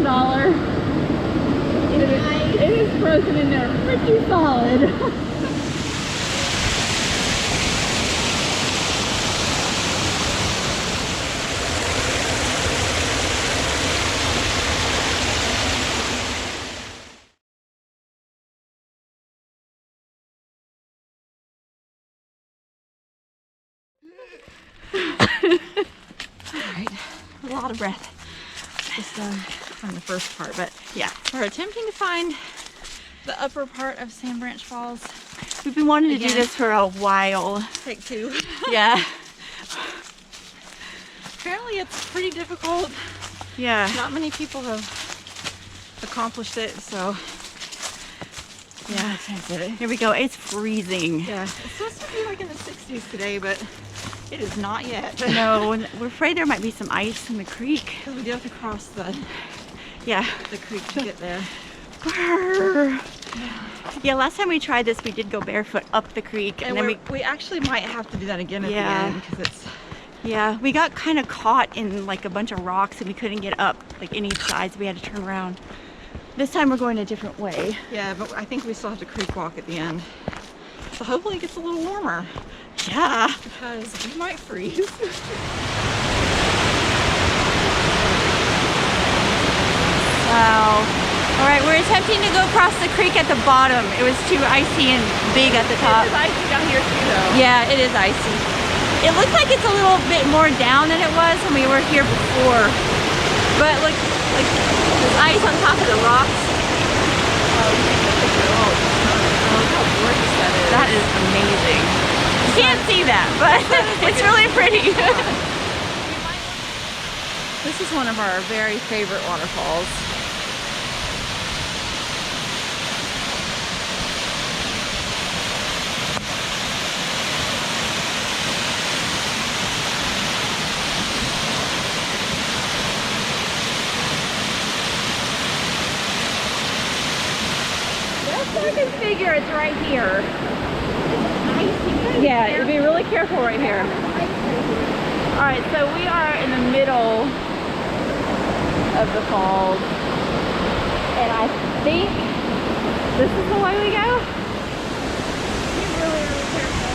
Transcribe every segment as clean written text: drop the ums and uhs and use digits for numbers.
$1. It is frozen in there pretty solid. Alright, a lot of breath just from the first part, but yeah, we're attempting to find the upper part of Sand Branch Falls. We've been wanting to do this for a while. Take two. Yeah. Apparently it's pretty difficult. Yeah. Not many people have accomplished it, so yeah. Here we go. It's freezing. Yeah. It's supposed to be like in the 60s today, but it is not yet. No, we're afraid there might be some ice in the creek. We do have to cross the creek to get there. Yeah, last time we tried this, we did go barefoot up the creek, and then we actually might have to do that again at the end because it's. Yeah, we got kind of caught in like a bunch of rocks and we couldn't get up like any sides. We had to turn around. This time we're going a different way. Yeah, but I think we still have to creek walk at the end. So hopefully it gets a little warmer. Yeah, because we might freeze. Wow. All right, we're attempting to go across the creek at the bottom. It was too icy and big at the top. It is icy down here too, though. Yeah, it is icy. It looks like it's a little bit more down than it was when we were here before. But look, like there's ice on top of the rocks. That is amazing. You can't see that, but it's really pretty. This is one of our very favorite waterfalls. I can figure it's right here. Yeah, be really careful right here. Alright, so we are in the middle of the falls. And I think this is the way we go. Be really, really careful.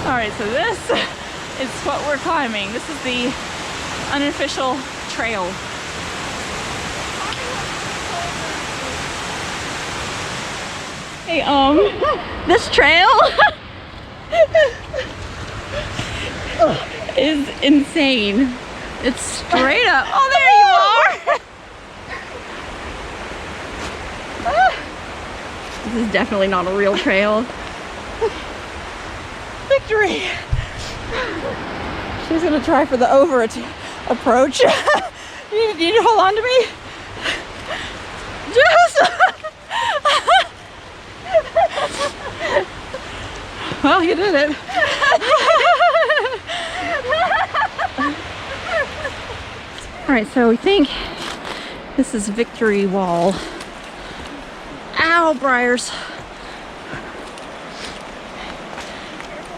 Alright, so this is what we're climbing. This is the unofficial trail. Hey, this trail is insane. It's straight up. Oh, there you are. This is definitely not a real trail. Victory. She's gonna try for the over approach. You need to hold on to me. Just. Well, you did it. Alright, so we think this is Victory Wall. Ow, briars.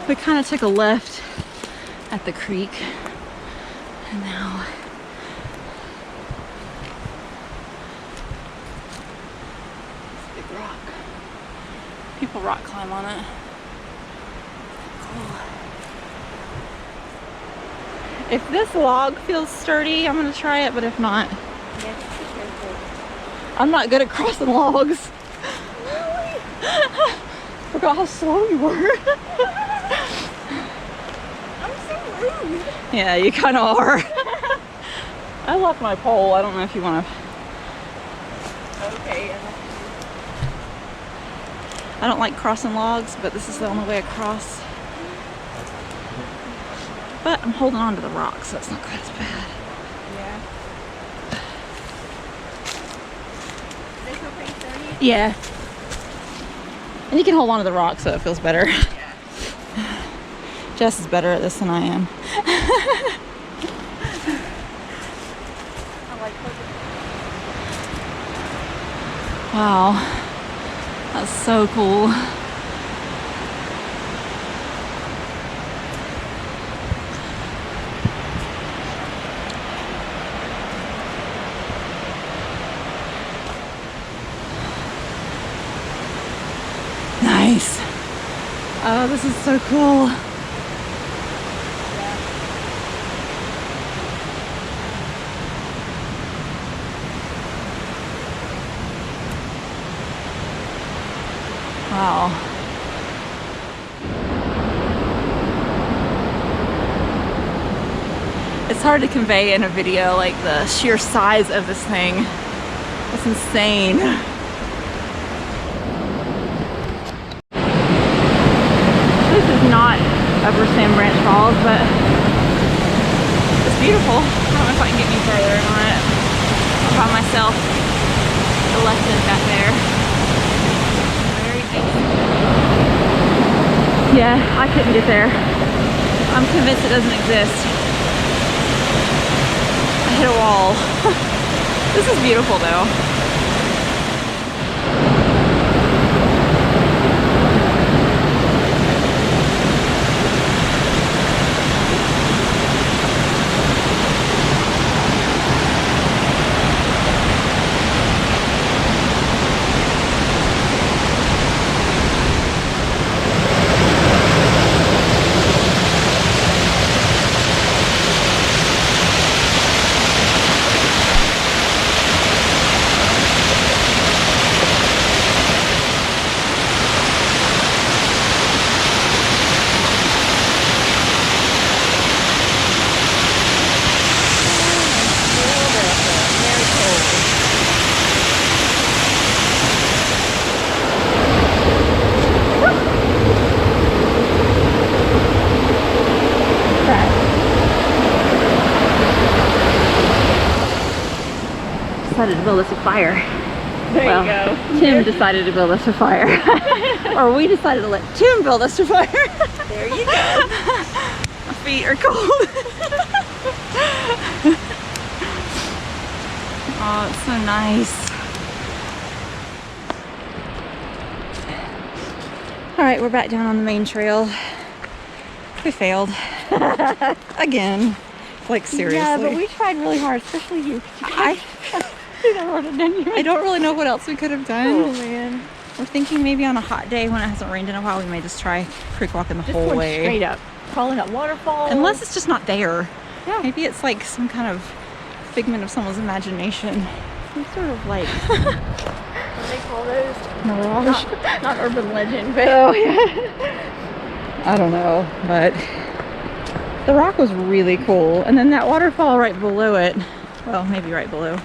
We kind of took a left at the creek. And now this big rock. People rock climb on it. If this log feels sturdy, I'm gonna try it, but if not, I'm not good at crossing logs. Really? Forgot how slow you were. I'm so rude. Yeah, you kind of are. I left my pole. I don't know if you want to. Okay. I don't like crossing logs, but this is the only way across. But I'm holding on to the rocks, so it's not quite as bad. Yeah. Is this okay, sturdy? Yeah. And you can hold on to the rocks, so it feels better. Yeah. Jess is better at this than I am. I like wow. That's so cool. Oh, this is so cool. Wow. It's hard to convey in a video, like the sheer size of this thing. It's insane. This is not Upper Sam Branch Falls, but it's beautiful. I don't know if I can get any further on it. I'm by myself. The left is back there. Very nice. Yeah, I couldn't get there. I'm convinced it doesn't exist. I hit a wall. This is beautiful though. Decided to build us a fire. There you go. Tim decided to build us a fire. Or we decided to let Tim build us a fire. There you go. My feet are cold. Oh, it's so nice. Alright, we're back down on the main trail. We failed. Again. Like, seriously. Yeah, but we tried really hard, especially you. I don't really know what else we could have done. Oh man. We're thinking maybe on a hot day when it hasn't rained in a while, we may just try creek walking the whole way. Straight up. Crawling up waterfalls. Unless it's just not there. Yeah. Maybe it's like some kind of figment of someone's imagination. Some sort of like, what do they call those? Mirage? Not urban legend, but oh yeah. I don't know, but the rock was really cool. And then that waterfall right below it, well, maybe right below,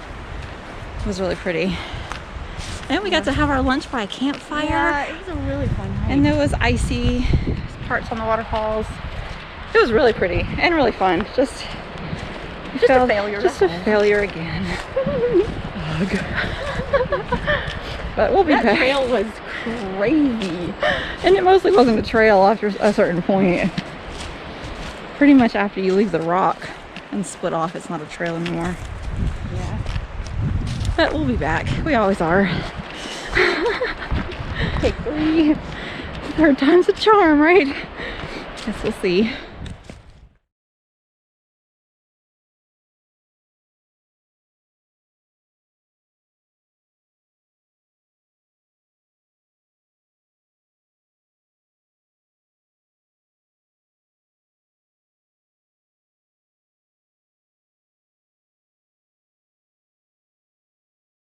was really pretty. And we got to have our lunch by a campfire. Yeah, it was a really fun hike. And there was icy parts on the waterfalls. It was really pretty and really fun. Just a failure. Just a failure again. Ugh. But we'll be back. That trail was crazy. And it mostly wasn't a trail after a certain point. Pretty much after you leave the rock and split off, it's not a trail anymore. Yeah. But we'll be back. We always are. Take 3. Third time's a charm, right? Guess we'll see.